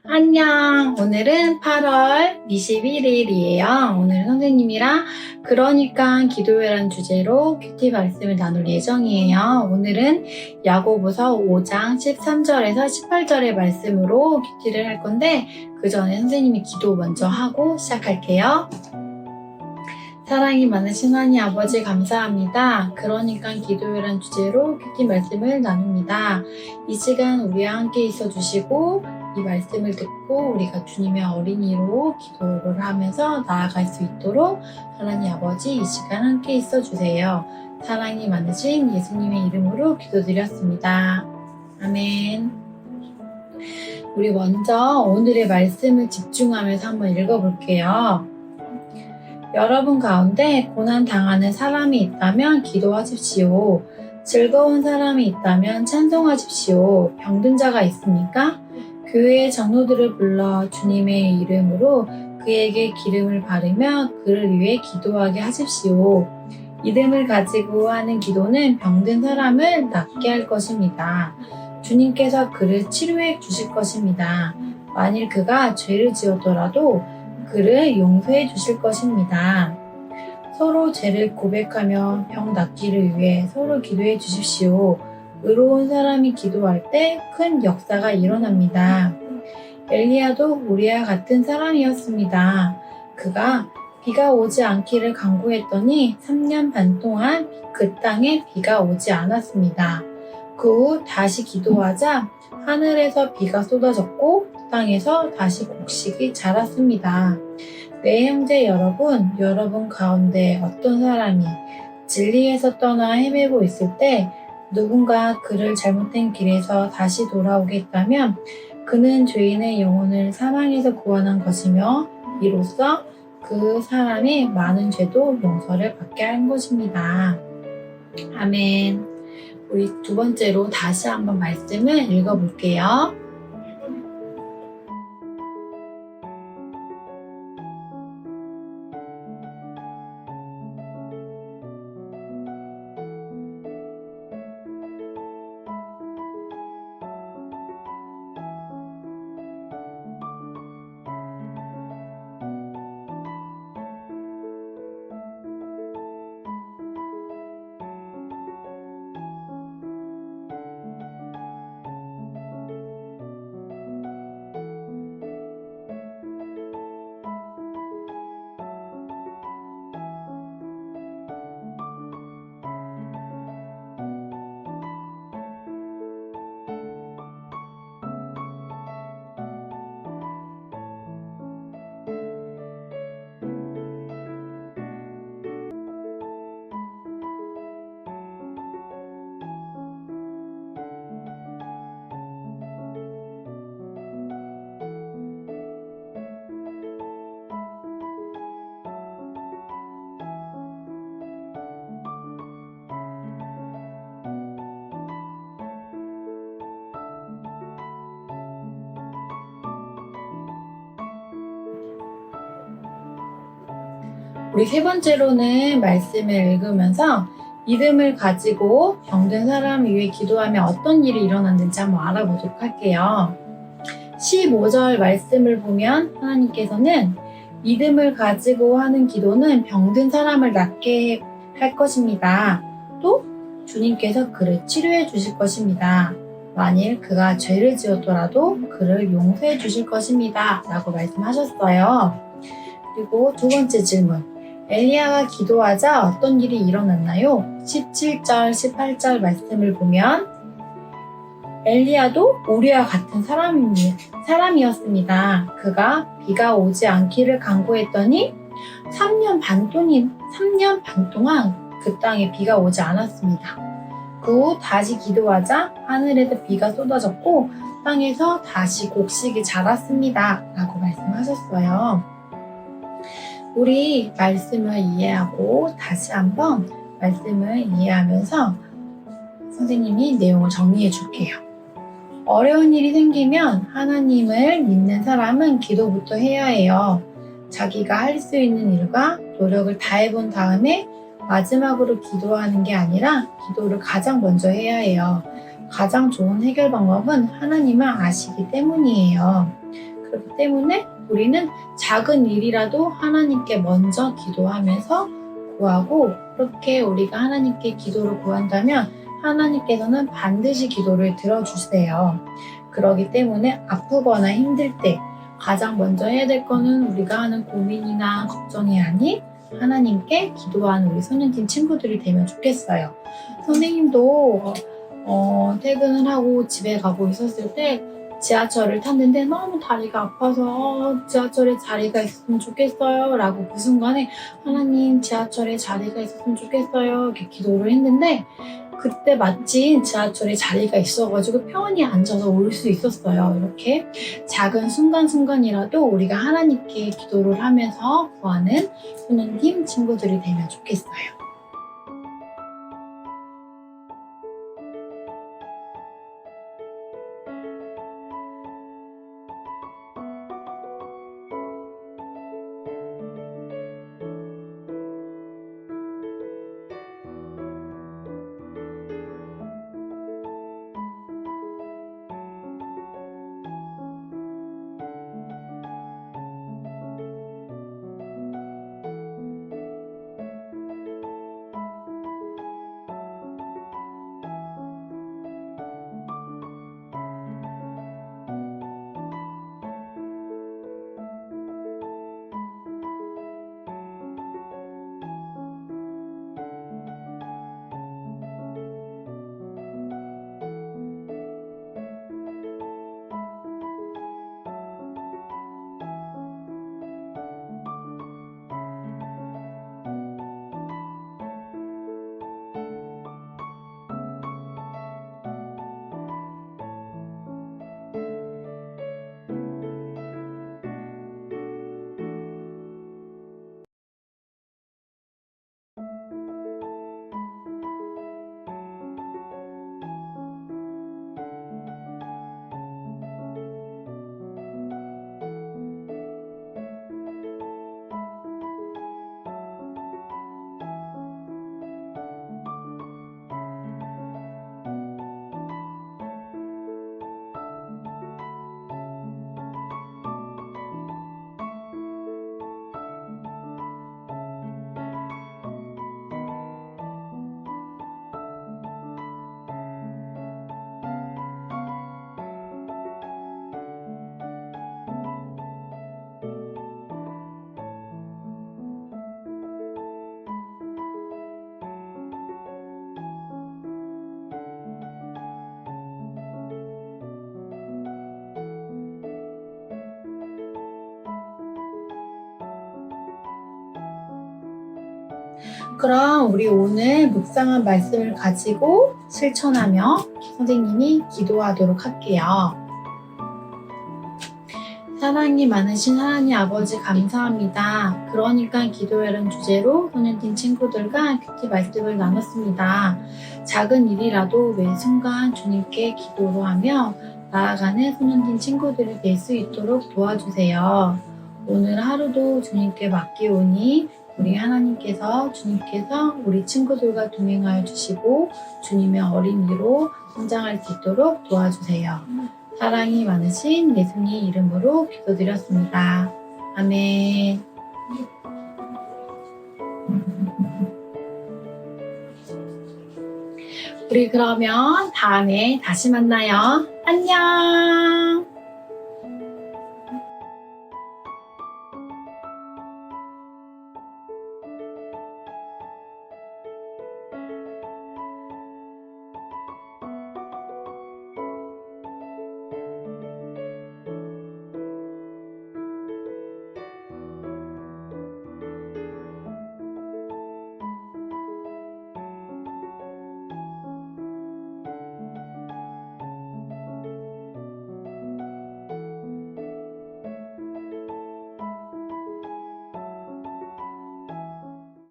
안녕. 오늘은 8월 21일이에요. 오늘 선생님이랑 그러니까 기도회라는 주제로 큐티 말씀을 나눌 예정이에요. 오늘은 야고보서 5장 13절에서 18절의 말씀으로 큐티를 할 건데 그 전에 선생님이 기도 먼저 하고 시작할게요. 사랑이 많으신 하나님 아버지 감사합니다. 그러니까 기도회라는 주제로 큐티 말씀을 나눕니다. 이 시간 우리와 함께 있어 주시고 이 말씀을 듣고 우리가 주님의 어린이로 기도를 하면서 나아갈 수 있도록 하나님 아버지 이 시간 함께 있어 주세요. 사랑이 많으신 예수님의 이름으로 기도드렸습니다. 아멘. 우리 먼저 오늘의 말씀을 집중하면서 한번 읽어볼게요. 여러분 가운데 고난 당하는 사람이 있다면 기도하십시오. 즐거운 사람이 있다면 찬송하십시오. 병든 자가 있습니까? 교회의 장로들을 불러 주님의 이름으로 그에게 기름을 바르며 그를 위해 기도하게 하십시오. 믿음을 가지고 하는 기도는 병든 사람을 낫게 할 것입니다. 주님께서 그를 치료해 주실 것입니다. 만일 그가 죄를 지었더라도 그를 용서해 주실 것입니다. 서로 죄를 고백하며 병 낫기를 위해 서로 기도해 주십시오. 의로운 사람이 기도할 때 큰 역사가 일어납니다. 엘리야도 우리와 같은 사람이었습니다. 그가 비가 오지 않기를 간구했더니 3년 반 동안 그 땅에 비가 오지 않았습니다. 그 후 다시 기도하자 하늘에서 비가 쏟아졌고 땅에서 다시 곡식이 자랐습니다. 네, 형제 여러분 가운데 어떤 사람이 진리에서 떠나 헤매고 있을 때 누군가 그를 잘못된 길에서 다시 돌아오게 했다면 그는 죄인의 영혼을 사망에서 구원한 것이며 이로써 그 사람의 많은 죄도 용서를 받게 한 것입니다. 아멘. 우리 두 번째로 다시 한번 말씀을 읽어볼게요. 우리 세 번째로는 말씀을 읽으면서 믿음을 가지고 병든 사람을 위해 기도하면 어떤 일이 일어났는지 한번 알아보도록 할게요. 15절 말씀을 보면 하나님께서는 믿음을 가지고 하는 기도는 병든 사람을 낫게 할 것입니다. 또 주님께서 그를 치료해 주실 것입니다. 만일 그가 죄를 지었더라도 그를 용서해 주실 것입니다. 라고 말씀하셨어요. 그리고 두 번째 질문. 엘리야가 기도하자 어떤 일이 일어났나요? 17절, 18절 말씀을 보면 엘리야도 우리와 같은 사람이었습니다. 그가 비가 오지 않기를 간구했더니 3년 반 동안 그 땅에 비가 오지 않았습니다. 그 후 다시 기도하자 하늘에서 비가 쏟아졌고 땅에서 다시 곡식이 자랐습니다. 라고 말씀하셨어요. 우리 말씀을 이해하고 다시 한번 말씀을 이해하면서 선생님이 내용을 정리해 줄게요. 어려운 일이 생기면 하나님을 믿는 사람은 기도부터 해야 해요. 자기가 할 수 있는 일과 노력을 다해본 다음에 마지막으로 기도하는 게 아니라 기도를 가장 먼저 해야 해요. 가장 좋은 해결 방법은 하나님을 아시기 때문이에요. 그렇기 때문에 우리는 작은 일이라도 하나님께 먼저 기도하면서 구하고, 그렇게 우리가 하나님께 기도를 구한다면 하나님께서는 반드시 기도를 들어주세요. 그렇기 때문에 아프거나 힘들 때 가장 먼저 해야 될 거는 우리가 하는 고민이나 걱정이 아닌 하나님께 기도하는 우리 소년팀 친구들이 되면 좋겠어요. 선생님도 퇴근을 하고 집에 가고 있었을 때 지하철을 탔는데 너무 다리가 아파서 지하철에 자리가 있었으면 좋겠어요 라고 그 순간에 하나님 지하철에 자리가 있었으면 좋겠어요 이렇게 기도를 했는데, 그때 마침 지하철에 자리가 있어가지고 편히 앉아서 올 수 있었어요. 이렇게 작은 순간순간이라도 우리가 하나님께 기도를 하면서 구하는 소년팀 친구들이 되면 좋겠어요. 그럼 우리 오늘 묵상한 말씀을 가지고 실천하며 선생님이 기도하도록 할게요. 사랑이 많으신 하나님 아버지 감사합니다. 그러니까 기도회라는 주제로 소년팀 친구들과 큐티 말씀을 나눴습니다. 작은 일이라도 매 순간 주님께 기도로 하며 나아가는 소년팀 친구들이 될 수 있도록 도와주세요. 오늘 하루도 주님께 맡기오니 우리 주님께서 우리 친구들과 동행하여 주시고 주님의 어린이로 성장할 수 있도록 도와주세요. 사랑이 많으신 예수님 이름으로 기도드렸습니다. 아멘. 우리 그러면 다음에 다시 만나요. 안녕.